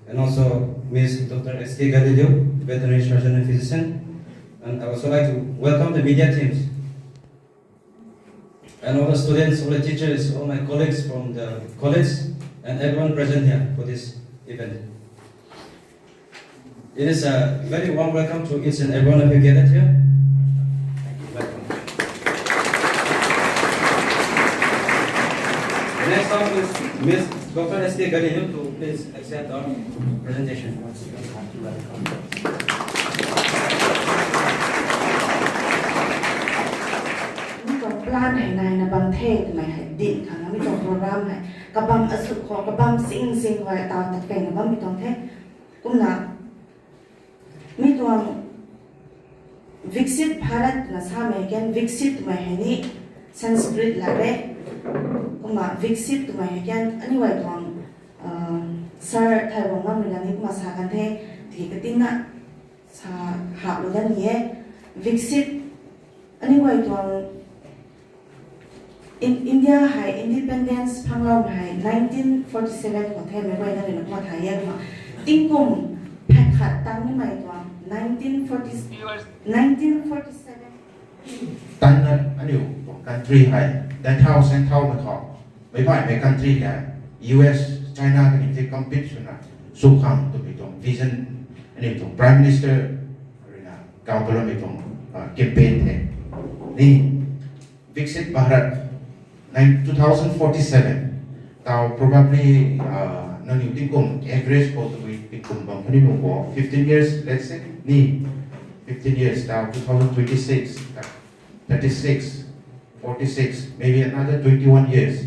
And also Ms. Dr. S.K. Galileo, veterinary surgeon and physician. And I would also like to welcome the media teams. And all the students, all the teachers, all my colleagues from the college, and everyone present here for this event. It is a very warm welcome to each and every one of you gathered here. Thank you. Welcome. The next time is Ms. Dr. S.K. Galileo to please accept our presentation. Plan hay nai na bang the mai hay din khang mi tong program hay kabam asuk kho kabam sing wa ta ta pe na bam mi tong the kumna mi tong Yiksit Bharat na sa mai ken Yiksit mai hay ni Sanskrit la re kumna Yiksit mai ken ani wa tong sir thai bong mam ni ma sa kan the thi ka tin na sa ha lo dan ye Yiksit ani wa tong in India hai independence phanglaw hai 1947 ko the me wai na le ma thai ya ma tingkum phakhat tang ni mai to 1947 tan aniu country hai dan thao sen thao ma tho mai bai mai country ya US China kan ni compete suna su kham to bi tong vision ani tong prime minister arena ka bolo mi tong campaign the ni Yiksit Bharat 2047 now probably nani tingkum average ko to tingkum bang hani mo 15 years let's say ni 15 years now 2026 36 46 maybe another 21 years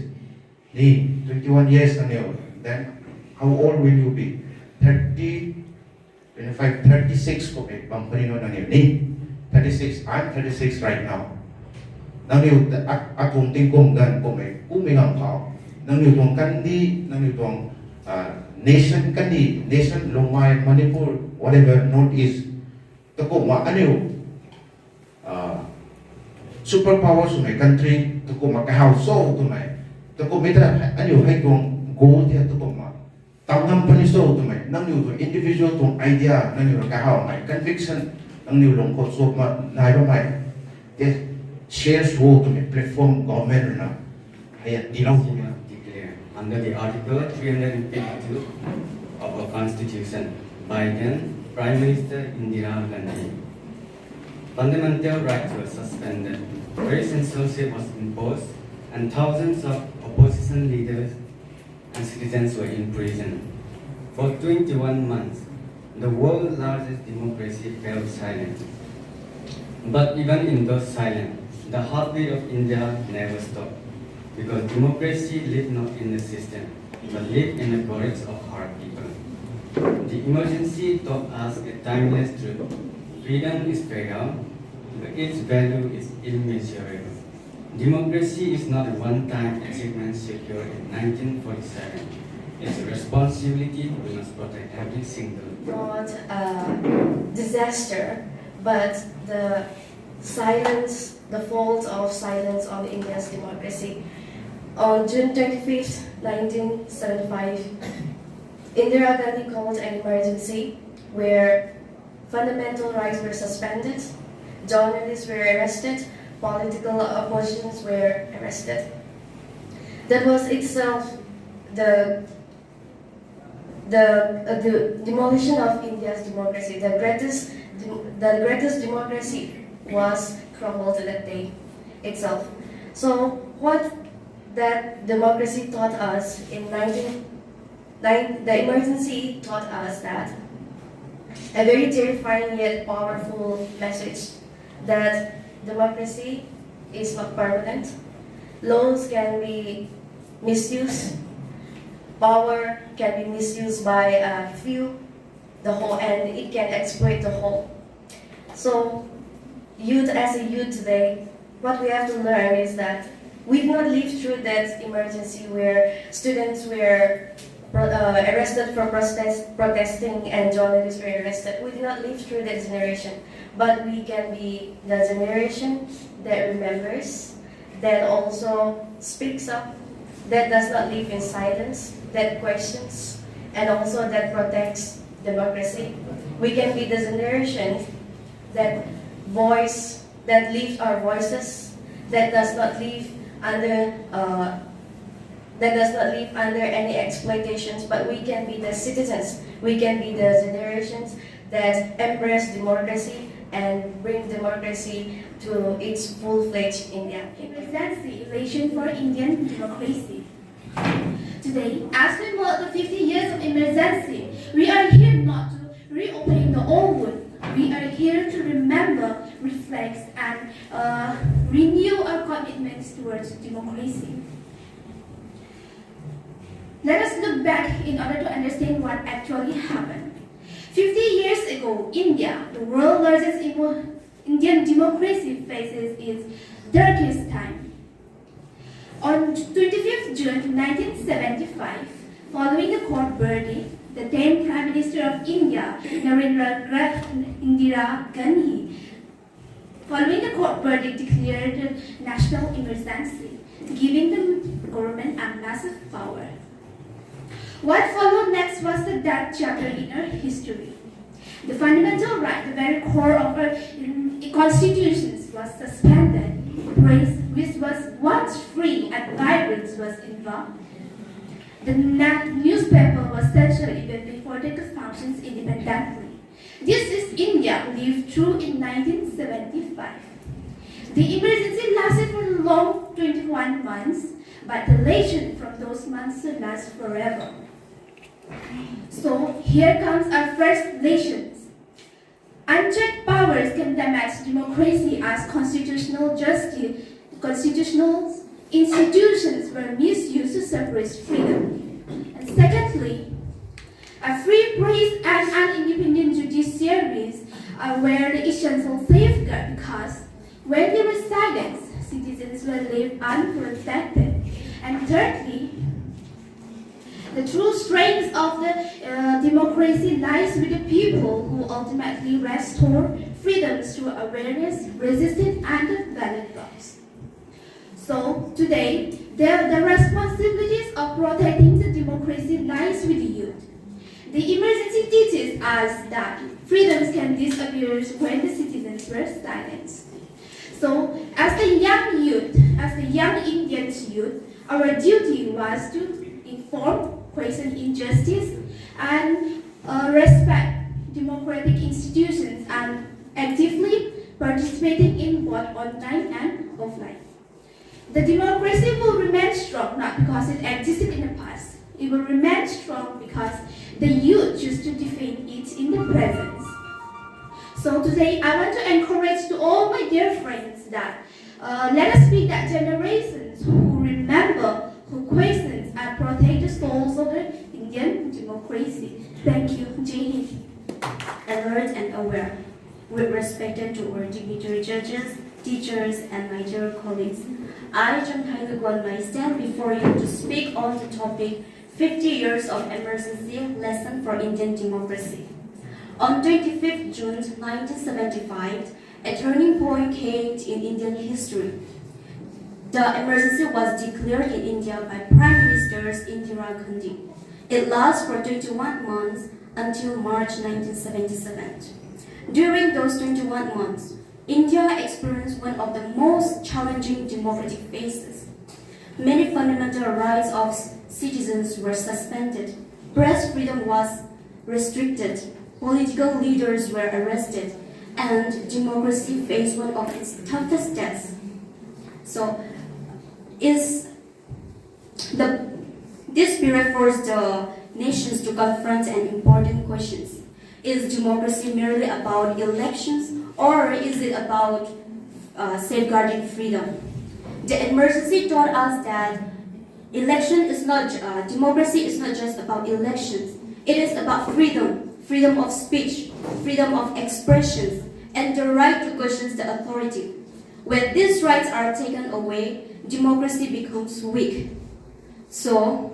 ni 21 years then how old will you be 30 25 36 ko bang hani no ni 36 I'm 36 right now nang niu akung tingkum gan kome kumingam khao nang niu tong kandi nang niu tong nation kandi nation longmai Manipur whatever northeast to ko ma aniu superpower su mai country to ko ma ka hau so to mai to ko meta aniu hai tong goal dia to ko ma tangnam pani so to mai nang niu to individual tong idea nang niu ka hau mai conviction nang niu long ko so ma nai ba mai shares wo to me platform government na hayat dilaw Declare under the Article 352 of our Constitution by then Prime Minister Indira Gandhi. Fundamental rights were suspended, great censorship was imposed, and thousands of opposition leaders and citizens were imprisoned. For 21 months, the world's largest democracy fell silent. But even in those silence, the heartbeat of India never stopped, because democracy lived not in the system, but lived in the courage of our people. The emergency taught us a timeless truth. Freedom is fragile, but its value is immeasurable. Democracy is not a one-time achievement secured in 1947. It's a responsibility we must protect every single day. Not a disaster, but the silence, the fault of silence on India's democracy. On June 25th, 1975, Indira Gandhi called an emergency where fundamental rights were suspended, journalists were arrested, political oppositions were arrested. That was itself the demolition of India's democracy. The greatest democracy was crumbled that day itself. So what that democracy taught us the emergency taught us that a very terrifying yet powerful message that democracy is not permanent. Laws can be misused. Power can be misused by a few, and it can exploit the whole. So as a youth today, what we have to learn is that we did not live through that emergency where students were arrested for protesting, and journalists were arrested. We did not live through that generation, but we can be the generation that remembers, that also speaks up, that does not live in silence, that questions, and also that protects democracy. We can be the generation that lifts our voices, that does not live under any exploitations, but we can be the citizens. We can be the generations that embrace democracy and bring democracy to its full-fledged India. It represents the elation for Indian democracy. Today, as we mark the 50 years of emergency, we are here not to reopen the old wound. We are here to remember, reflect, and renew our commitments towards democracy. Let us look back in order to understand what actually happened. 50 years ago, India, the world's largest Indian democracy, faces its darkest time. On 25th June 1975, following the court verdict, the then Prime Minister of India, Indira Gandhi, following the court verdict, declared national emergency, giving the government a massive power. What followed next was the dark chapter in our history. The fundamental right, the very core of our constitutions, was suspended. Press, which was once free and vibrant, was involved. The newspaper was censored even before they could function independently. This is India lived through in 1975. The emergency lasted for a long 21 months, but the elation from those months will last forever. So here comes our first elections. Unchecked powers can damage democracy as constitutional institutions were misused to suppress freedom. And secondly, a free press and an independent judiciaries were the essential safeguard, because when there was silence, citizens were left unprotected. And thirdly, the true strength of the democracy lies with the people who ultimately restore freedoms through awareness, resistance, and the ballot box. So today, the responsibilities of protecting the democracy lies with the youth. The emergency teaches us that freedoms can disappear when the citizens were silenced. So, as the young Indian youth, our duty was to inform, question injustice, and respect democratic institutions, and actively participating in both online and offline. The democracy will remain strong not because it existed in the past. It will remain strong because the youth choose to defend it in the present. So today I want to encourage to all my dear friends that let us be that generations who remember, who questions and protect the souls of the Indian democracy. Thank you. Jai Hind. Alert and aware, with respect to our dignitary judges, teachers, and my dear colleagues, I, Jung Hailukwan, I stand before you to speak on the topic 50 years of emergency lesson for Indian democracy. On 25th June 1975, a turning point came in Indian history. The emergency was declared in India by Prime Minister Indira Gandhi. It lasted for 21 months until March 1977. During those 21 months, India experienced one of the most challenging democratic phases. Many fundamental rights of citizens were suspended, press freedom was restricted, political leaders were arrested, and democracy faced one of its toughest tests. So, this period forced the nations to confront an important question. Is democracy merely about elections, or is it about safeguarding freedom? The emergency taught us that democracy is not just about elections. It is about freedom, freedom of speech, freedom of expression, and the right to question the authority. When these rights are taken away, democracy becomes weak. So,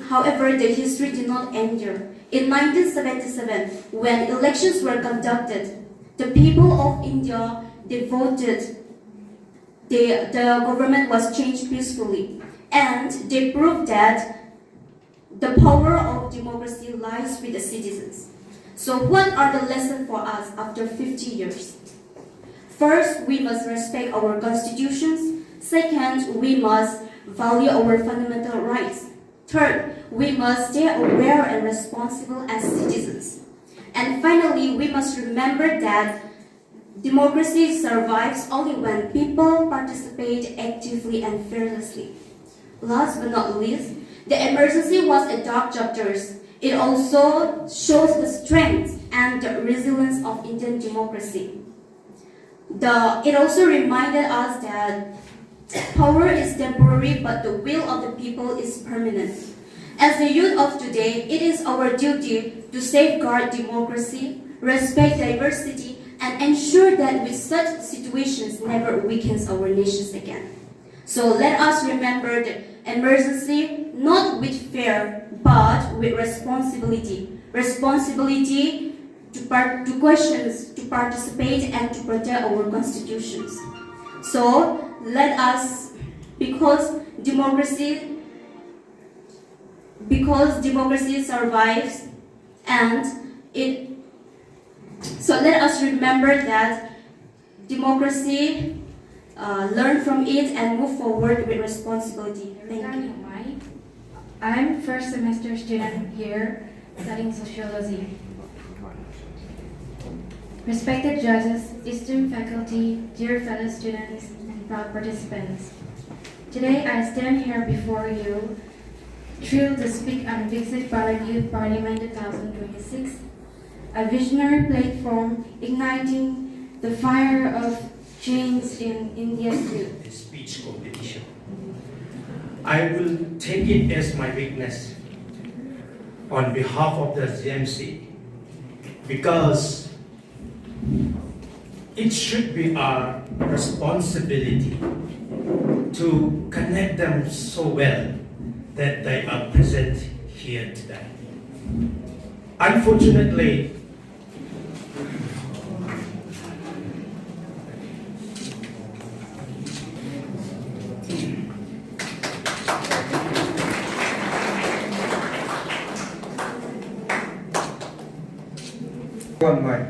However, the history did not end there. In 1977, when elections were conducted, the people of India, they voted. The government was changed peacefully, and they proved that the power of democracy lies with the citizens. So what are the lessons for us after 50 years? First, we must respect our constitutions. Second, we must value our fundamental rights. Third, we must stay aware and responsible as citizens. And finally, we must remember that democracy survives only when people participate actively and fearlessly. Last but not least, the emergency was a dark chapter. It also shows the strength and the resilience of Indian democracy. It also reminded us that power is temporary, but the will of the people is permanent. As the youth of today, it is our duty to safeguard democracy, respect diversity, and ensure that with such situations never weakens our nations again. So let us remember the emergency not with fear, but with responsibility. Responsibility to questions, to participate, and to protect our constitutions. So let us, because democracy survives, and so let us remember that democracy, learn from it, and move forward with responsibility. Thank you. I'm first semester student here studying sociology. Respected judges, esteemed faculty, dear fellow students, and proud participants. Today I stand here before you thrilled to speak on Yiksit Bharat Youth Parliament 2026, a visionary platform igniting the fire of change in India's youth. The speech competition. I will take it as my weakness on behalf of the JMC, because it should be our responsibility to connect them so well that they are present here today. Unfortunately, One mic.